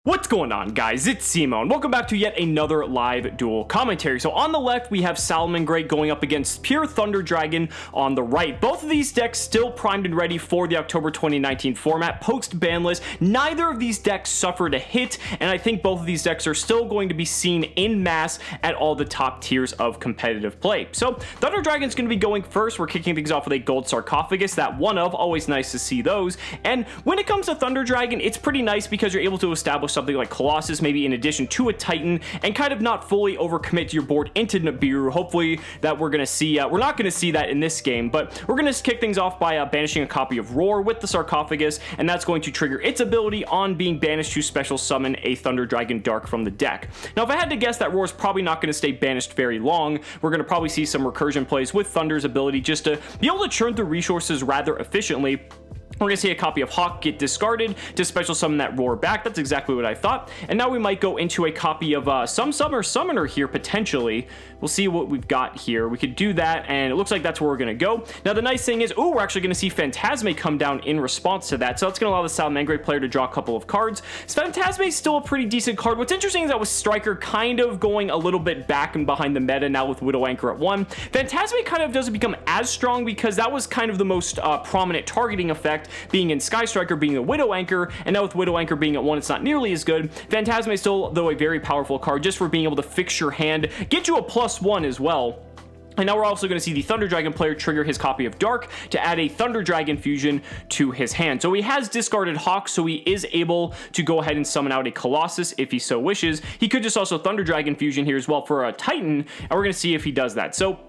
What's going on, guys? It's Cimo, and welcome back to yet another live duel commentary. So on the left, we have Salamangreat going up against Pure Thunder Dragon on the right. Both of these decks still primed and ready for the October 2019 format, post-ban list. Neither of these decks suffered a hit, and I think both of these decks are still going to be seen in mass at all the top tiers of competitive play. So Thunder Dragon's going to be going first. We're kicking things off with a gold sarcophagus, that one of, always nice to see those. And when it comes to Thunder Dragon, it's pretty nice because you're able to establish something like Colossus, maybe in addition to a Titan, and kind of not fully overcommit your board into Nibiru. Hopefully that we're going to see, we're not going to see that in this game, but we're going to kick things off by banishing a copy of Roar with the sarcophagus, and that's going to trigger its ability on being banished to special summon a Thunder Dragon Dark from the deck. Now, if I had to guess, that Roar is probably not going to stay banished very long. We're going to probably see some recursion plays with Thunder's ability just to be able to churn through resources rather efficiently. We're going to see a copy of Hawk get discarded to special summon that Roar back. That's exactly what I thought. And now we might go into a copy of some Summoner here, potentially. We'll see what we've got here. We could do that, and it looks like that's where we're going to go. Now, the nice thing is, we're actually going to see Phantasme come down in response to that. So that's going to allow the Salamangreat player to draw a couple of cards. Phantasme is still a pretty decent card. What's interesting is that with Striker kind of going a little bit back and behind the meta now with Widow Anchor at 1, Phantasme kind of doesn't become as strong because that was kind of the most prominent targeting effect, being in Sky Striker, being a Widow Anchor, and now with Widow Anchor being at 1, it's not nearly as good. Phantasme is still, though, a very powerful card just for being able to fix your hand, get you a +1 as well. And now we're also going to see the Thunder Dragon player trigger his copy of Dark to add a Thunder Dragon fusion to his hand. So he has discarded Hawk, so he is able to go ahead and summon out a Colossus if he so wishes. He could just also Thunder Dragon fusion here as well for a Titan, and we're going to see if he does that. So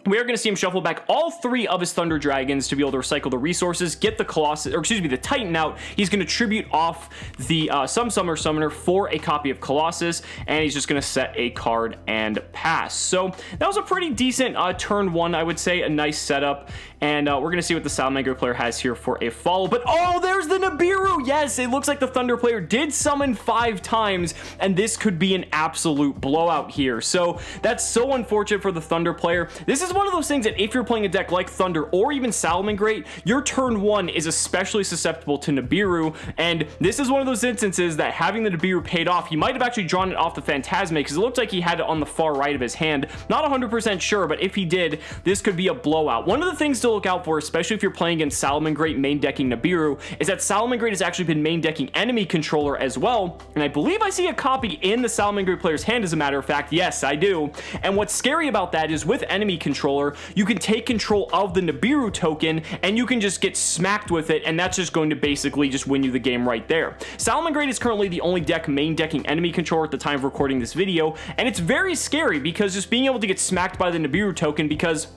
we are going to see him shuffle back all 3 of his Thunder Dragons to be able to recycle the resources, get the Colossus, or excuse me, the Titan out. He's going to tribute off the Summoner for a copy of Colossus, and he's just going to set a card and pass. So that was a pretty decent turn 1, I would say, a nice setup. And we're going to see what the Salamangreat player has here for a follow. But oh, there's the Nibiru! Yes, it looks like the Thunder player did summon 5 times, and this could be an absolute blowout here. So that's so unfortunate for the Thunder player. This is one of those things that if you're playing a deck like Thunder or even Salamangreat, your turn 1 is especially susceptible to Nibiru, and this is one of those instances that having the Nibiru paid off. He might have actually drawn it off the Phantasme because it looked like he had it on the far right of his hand. Not 100% sure, but if he did, this could be a blowout. One of the things to look out for, especially if you're playing against Salamangreat main decking Nibiru, is that Salamangreat has actually been main decking enemy controller as well, and I believe I see a copy in the Salamangreat player's hand, as a matter of fact. Yes, I do. And what's scary about that is with enemy controller, you can take control of the Nibiru token and you can just get smacked with it, and that's just going to basically just win you the game right there. Salamangreat is currently the only deck main decking enemy controller at the time of recording this video, and it's very scary because just being able to get smacked by the Nibiru token, because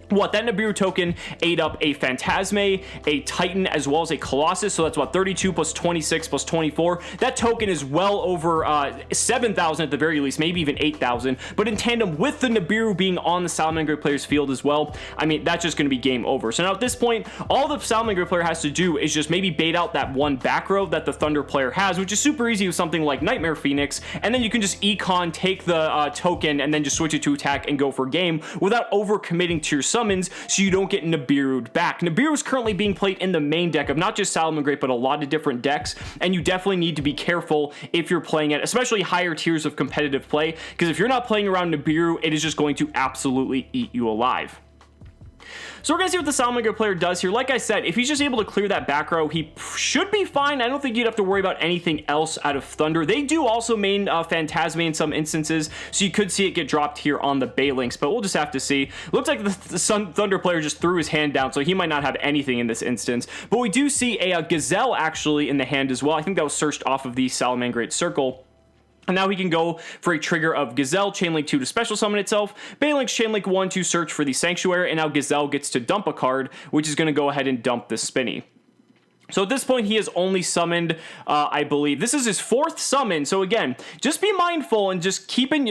that Nibiru token ate up a Phantasme, a Titan, as well as a Colossus, so that's what, 32 plus 26 plus 24. That token is well over 7,000 at the very least, maybe even 8,000, but in tandem with the Nibiru being on the Salamangreat player's field as well, I mean, that's just going to be game over. So now at this point, all the Salamangreat player has to do is just maybe bait out that one back row that the Thunder player has, which is super easy with something like Nightmare Phoenix, and then you can just econ, take the token, and then just switch it to attack and go for game without overcommitting to your summons, so you don't get Nibiru'd back. Nibiru is currently being played in the main deck of not just Salamangreat, but a lot of different decks, and you definitely need to be careful if you're playing at especially higher tiers of competitive play, because if you're not playing around Nibiru, it is just going to absolutely eat you alive. So we're going to see what the Salamangreat player does here. Like I said, if he's just able to clear that back row, he should be fine. I don't think you'd have to worry about anything else out of Thunder. They do also main Phantasme in some instances, so you could see it get dropped here on the Balinks, but we'll just have to see. Looks like the Thunder player just threw his hand down, so he might not have anything in this instance. But we do see a Gazelle actually in the hand as well. I think that was searched off of the Salamangreat circle. And now he can go for a trigger of Gazelle, Chainlink 2 to special summon itself, Balinks Chainlink 1 to search for the Sanctuary, and now Gazelle gets to dump a card, which is going to go ahead and dump the Spinny. So at this point, he has only summoned, I believe, this is his 4th summon. So again, just be mindful and just keep in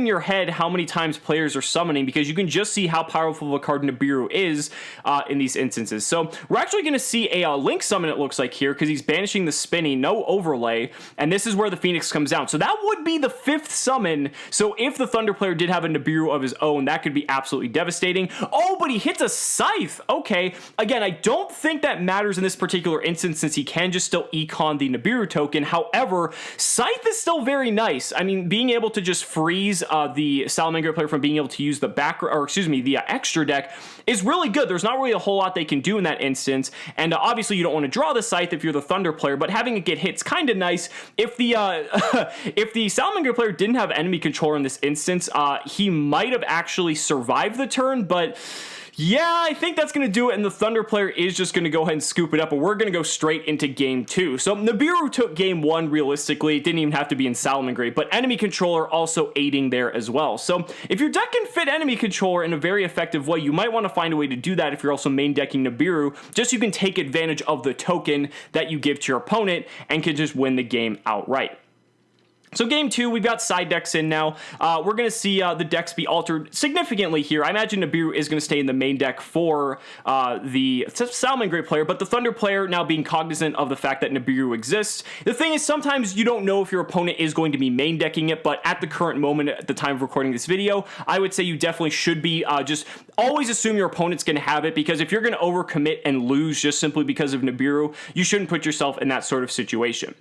your head how many times players are summoning, because you can just see how powerful of a card Nibiru is in these instances. So we're actually going to see a Link summon, it looks like here, because he's banishing the Spinny, no overlay, and this is where the Phoenix comes down. So that would be the 5th summon. So if the Thunder player did have a Nibiru of his own, that could be absolutely devastating. Oh, but he hits a Scythe. Okay, again, I don't think that matters in this particular particular instance since he can just still econ the Nibiru token. However, Scythe is still very nice. I mean, being able to just freeze the Salamangreat player from being able to use the the extra deck is really good. There's not really a whole lot they can do in that instance, and obviously you don't want to draw the Scythe if you're the Thunder player, but having it get hit's kind of nice. If the if the Salamangreat player didn't have enemy controller in this instance, he might have actually survived the turn, but yeah, I think that's going to do it, and the Thunder player is just going to go ahead and scoop it up, and we're going to go straight into game 2. So Nibiru took game 1 realistically. It didn't even have to be in Salamangreat, but enemy controller also aiding there as well. So if your deck can fit enemy controller in a very effective way, you might want to find a way to do that if you're also main decking Nibiru, just so you can take advantage of the token that you give to your opponent and can just win the game outright. So game 2, we've got side decks in now. We're going to see the decks be altered significantly here. I imagine Nibiru is going to stay in the main deck for the Salamangreat player, but the Thunder player now being cognizant of the fact that Nibiru exists. The thing is, sometimes you don't know if your opponent is going to be main decking it, but at the current moment, at the time of recording this video, I would say you definitely should be just always assume your opponent's going to have it, because if you're going to overcommit and lose just simply because of Nibiru, you shouldn't put yourself in that sort of situation.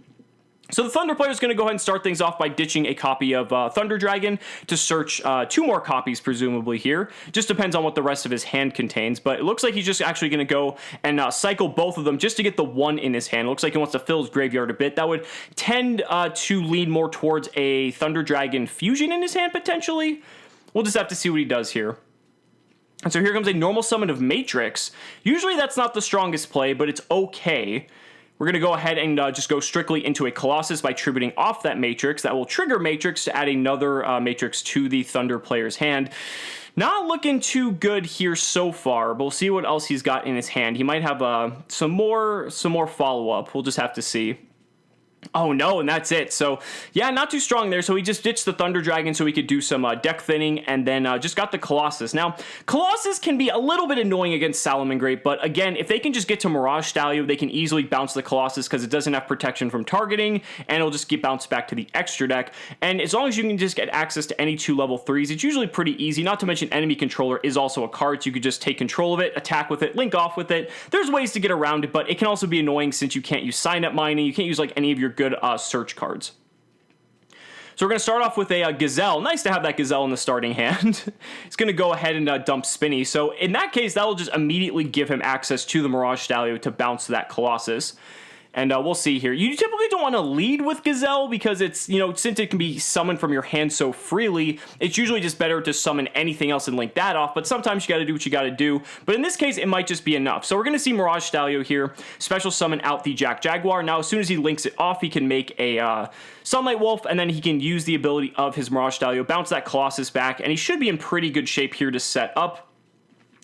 So the Thunder player is going to go ahead and start things off by ditching a copy of Thunder Dragon to search 2 more copies, presumably here. Just depends on what the rest of his hand contains, but it looks like he's just actually going to go and cycle both of them just to get the 1 in his hand. It looks like he wants to fill his graveyard a bit. That would tend to lean more towards a Thunder Dragon fusion in his hand, potentially. We'll just have to see what he does here. And so here comes a normal summon of Matrix. Usually that's not the strongest play, but it's okay. We're going to go ahead and just go strictly into a Colossus by tributing off that Matrix. That will trigger Matrix to add another Matrix to the Thunder player's hand. Not looking too good here so far, but we'll see what else he's got in his hand. He might have some more follow-up. We'll just have to see. Oh no, and that's it. So yeah, not too strong there. So he just ditched the Thunder Dragon so he could do some deck thinning, and then just got the Colossus. Now, Colossus can be a little bit annoying against Salamangreat, but again, if they can just get to Mirage Stallion, they can easily bounce the Colossus because it doesn't have protection from targeting, and it'll just get bounced back to the extra deck. And as long as you can just get access to any 2 level 3s, it's usually pretty easy. Not to mention enemy controller is also a card, so you could just take control of it, attack with it, link off with it. There's ways to get around it, but it can also be annoying since you can't use sign-up mining, you can't use like any of your good search cards. So we're going to start off with a Gazelle. Nice to have that Gazelle in the starting hand. It's going to go ahead and dump Spinny. So in that case, that will just immediately give him access to the Mirage Stallion to bounce that Colossus. And we'll see here. You typically don't want to lead with Gazelle because it's, since it can be summoned from your hand so freely, it's usually just better to summon anything else and link that off. But sometimes you got to do what you got to do. But in this case, it might just be enough. So we're going to see Mirage Stallion here, special summon out the Jack Jaguar. Now, as soon as he links it off, he can make a Sunlight Wolf, and then he can use the ability of his Mirage Stallion, bounce that Colossus back, and he should be in pretty good shape here to set up.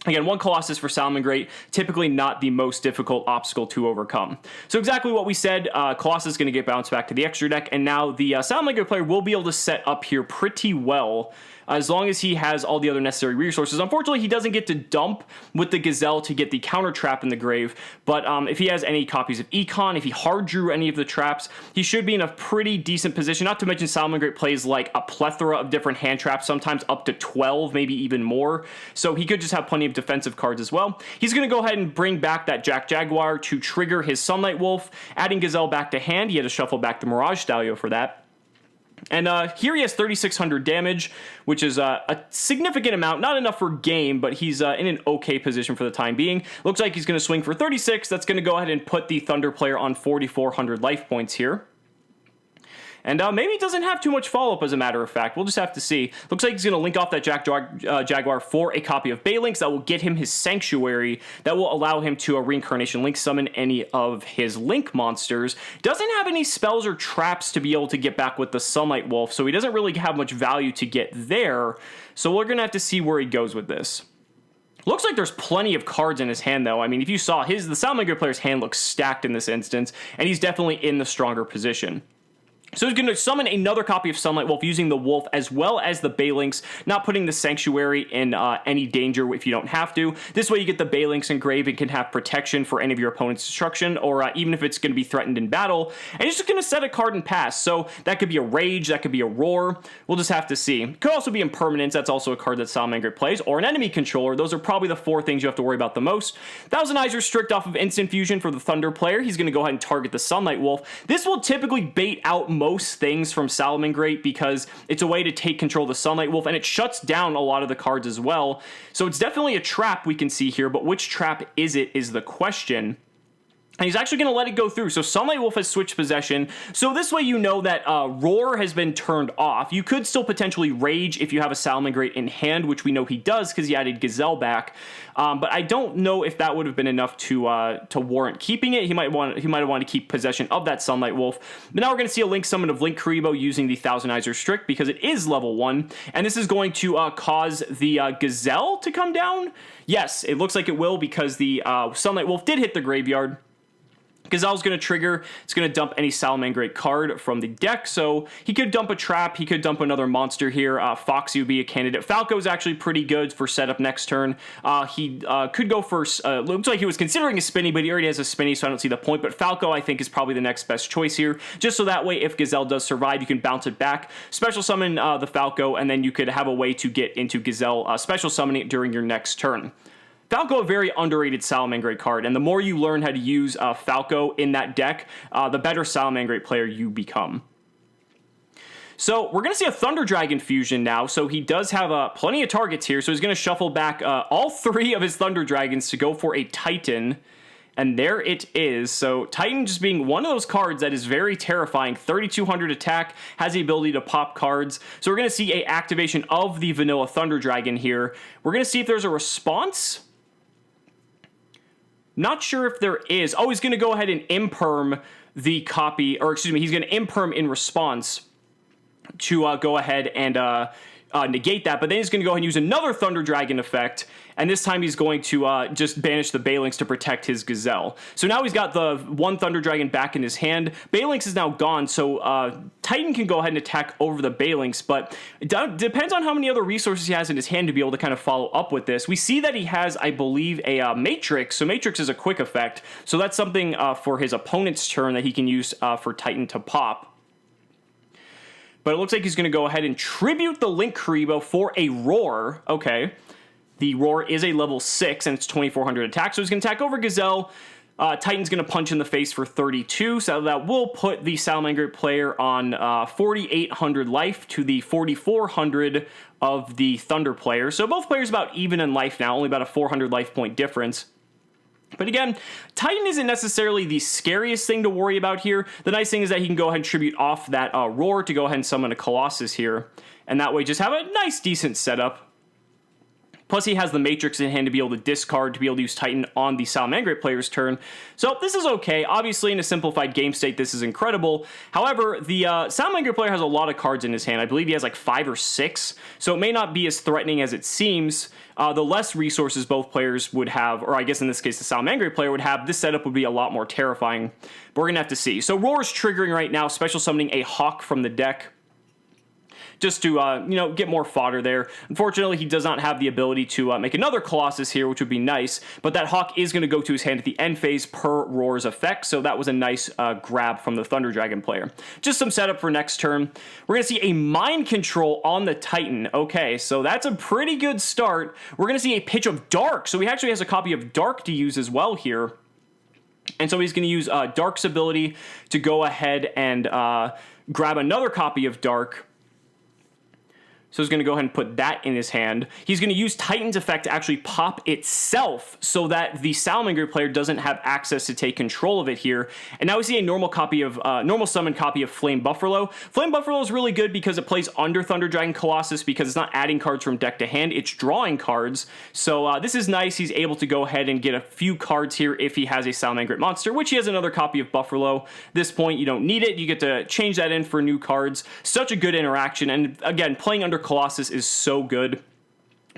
Again, 1 Colossus for Salamangreat, typically not the most difficult obstacle to overcome. So exactly what we said, Colossus is going to get bounced back to the extra deck, and now the Salamangreat player will be able to set up here pretty well, as long as he has all the other necessary resources. Unfortunately, he doesn't get to dump with the Gazelle to get the counter trap in the grave, but if he has any copies of Econ, if he hard drew any of the traps, he should be in a pretty decent position. Not to mention Salamangreat plays like a plethora of different hand traps, sometimes up to 12, maybe even more, so he could just have plenty of defensive cards as well. He's going to go ahead and bring back that Jack Jaguar to trigger his Sunlight Wolf, adding Gazelle back to hand. He had to shuffle back the Mirage Stallion for that. And here he has 3,600 damage, which is a significant amount. Not enough for game, but he's in an okay position for the time being. Looks like he's going to swing for 36. That's going to go ahead and put the Thunder player on 4,400 life points here. And maybe he doesn't have too much follow-up, as a matter of fact. We'll just have to see. Looks like he's going to link off that Jaguar for a copy of Balinks. That will get him his Sanctuary. That will allow him to Reincarnation Link summon any of his Link monsters. Doesn't have any spells or traps to be able to get back with the Sunlight Wolf, so he doesn't really have much value to get there. So we're going to have to see where he goes with this. Looks like there's plenty of cards in his hand, though. I mean, if you saw, the Salamangreat player's hand looks stacked in this instance, and he's definitely in the stronger position. So he's going to summon another copy of Sunlight Wolf using the Wolf as well as the Balinks, not putting the Sanctuary in any danger if you don't have to. This way you get the Balinks engraved and can have protection for any of your opponent's destruction, or even if it's going to be threatened in battle. And he's just going to set a card and pass. So that could be a Rage, that could be a Roar. We'll just have to see. Could also be Impermanence. That's also a card that Salamangreat plays, or an enemy controller. Those are probably the 4 things you have to worry about the most. Thousand-Eyes strict off of Instant Fusion for the Thunder player. He's going to go ahead and target the Sunlight Wolf. This will typically bait out most things from Salamangreat because it's a way to take control of the Sunlight Wolf, and it shuts down a lot of the cards as well. So it's definitely a trap we can see here, but which trap is it is the question. And he's actually going to let it go through. So Sunlight Wolf has switched possession. So this way you know that Roar has been turned off. You could still potentially Rage if you have a Salamangreat in hand, which we know he does because he added Gazelle back. But I don't know if that would have been enough to warrant keeping it. He might have wanted to keep possession of that Sunlight Wolf. But now we're going to see a Link summon of Linkuriboh using the Thousand-Eyes Restrict because it is level 1. And this is going to cause the Gazelle to come down. Yes, it looks like it will because the Sunlight Wolf did hit the graveyard. Gazelle's going to trigger. It's going to dump any Salamangreat card from the deck. So he could dump a trap. He could dump another monster here. Foxy would be a candidate. Falco is actually pretty good for setup next turn. He could go first. Looks like he was considering a Spinny, but he already has a Spinny, so I don't see the point. But Falco, I think, is probably the next best choice here. Just so that way, if Gazelle does survive, you can bounce it back. Special summon the Falco, and then you could have a way to get into Gazelle special summoning it during your next turn. Falco, a very underrated Salamangreat card, and the more you learn how to use Falco in that deck, the better Salamangreat player you become. So we're going to see a Thunder Dragon fusion now, so he does have plenty of targets here, so he's going to shuffle back all 3 of his Thunder Dragons to go for a Titan, and there it is. So Titan just being one of those cards that is very terrifying. 3200 attack, has the ability to pop cards. So we're going to see a activation of the vanilla Thunder Dragon here. We're going to see if there's a response. Not sure if there is. Oh, he's going to go ahead and imperm the copy, or excuse me, he's going to imperm in response to go ahead and negate that, but then he's going to go ahead and use another Thunder Dragon effect, and this time he's going to just banish the Balinks to protect his Gazelle. So now he's got the 1 Thunder Dragon back in his hand. Balinks is now gone, so Titan can go ahead and attack over the Balinks, but it depends on how many other resources he has in his hand to be able to kind of follow up with this. We see that he has, I believe, a Matrix, so Matrix is a quick effect, so that's something for his opponent's turn that he can use for Titan to pop. But it looks like he's going to go ahead and tribute the Linkuriboh for a Roar. Okay. The Roar is a level 6, and it's 2400 attack, so he's going to attack over Gazelle. Titan's going to punch in the face for 32, so that will put the Salamangreat player on 4800 life to the 4400 of the Thunder player. So both players about even in life now, only about a 400 life point difference. But again, Titan isn't necessarily the scariest thing to worry about here. The nice thing is that he can go ahead and tribute off that Roar to go ahead and summon a Colossus here. And that way just have a nice, decent setup. Plus, he has the Matrix in hand to be able to discard, to be able to use Titan on the Salamangreat player's turn. So this is okay. Obviously, in a simplified game state, this is incredible. However, the Salamangreat player has a lot of cards in his hand. I believe he has like 5 or 6. So it may not be as threatening as it seems. The less resources both players would have, or I guess in this case the Salamangreat player would have, this setup would be a lot more terrifying. But we're going to have to see. So Roar is triggering right now, special summoning a Hawk from the deck, just to, get more fodder there. Unfortunately, he does not have the ability to make another Colossus here, which would be nice, but that Hawk is going to go to his hand at the end phase per Roar's effect, so that was a nice grab from the Thunder Dragon player. Just some setup for next turn. We're going to see a Mind Control on the Titan. Okay, so that's a pretty good start. We're going to see a Pitch of Dark, so he actually has a copy of Dark to use as well here. And so he's going to use Dark's ability to go ahead and grab another copy of Dark. So he's going to go ahead and put that in his hand. He's going to use Titan's effect to actually pop itself so that the Salamangreat player doesn't have access to take control of it here. And now we see a normal summon copy of Flame Buffalo. Flame Buffalo is really good because it plays under Thunder Dragon Colossus because it's not adding cards from deck to hand, it's drawing cards. So this is nice. He's able to go ahead and get a few cards here if he has a Salamangreat monster, which he has another copy of Buffalo. At this point, you don't need it. You get to change that in for new cards. Such a good interaction. And again, playing under Colossus is so good.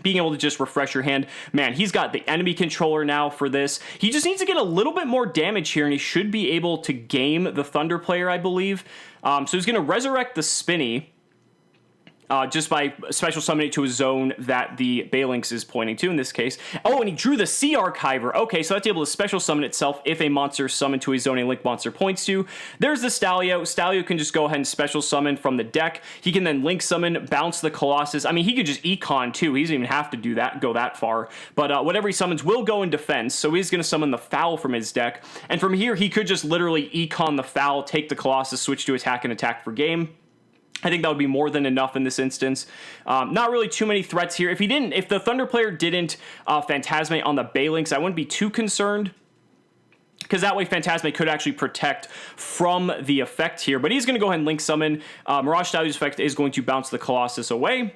being able to just refresh your hand. Man, he's got the enemy controller now for this. He just needs to get a little bit more damage here, and he should be able to game the Thunder player, I believe. So he's going to resurrect the Spinny. Just by special summoning it to a zone that the Balinx is pointing to in this case. Oh, and he drew the Sea Archiver. Okay, so that's able to special summon itself if a monster is summoned to a zone a Link monster points to. There's the Stalio. Stalio can just go ahead and special summon from the deck. He can then Link summon, bounce the Colossus. I mean, he could just Econ too. He doesn't even have to do that, go that far. But whatever he summons will go in defense, so he's going to summon the Foul from his deck. And from here, he could just literally Econ the Foul, take the Colossus, switch to attack and attack for game. I think that would be more than enough in this instance. Not really too many threats here. If the Thunder player didn't Phantasmate on the Balinx, I wouldn't be too concerned, because that way Phantasmate could actually protect from the effect here. But he's going to go ahead and Link summon. Mirage Stalio's effect is going to bounce the Colossus away.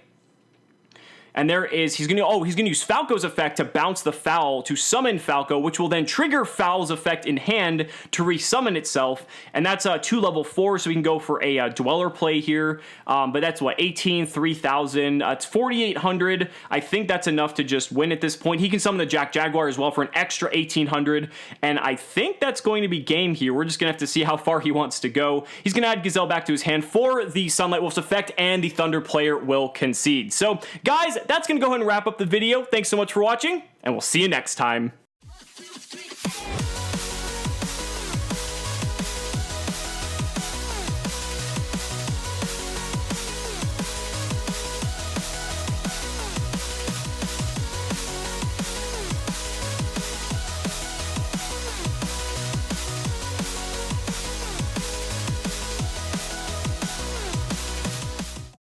And he's going to use Falco's effect to bounce the Foul to summon Falco, which will then trigger Foul's effect in hand to resummon itself. And that's 2 level 4, so we can go for a Dweller play here. But that's what, 18, 3,000. It's 4,800. I think that's enough to just win at this point. He can summon the Jack Jaguar as well for an extra 1,800. And I think that's going to be game here. We're just going to have to see how far he wants to go. He's going to add Gazelle back to his hand for the Sunlight Wolf's effect, and the Thunder player will concede. So, guys, that's going to go ahead and wrap up the video. Thanks so much for watching, and we'll see you next time.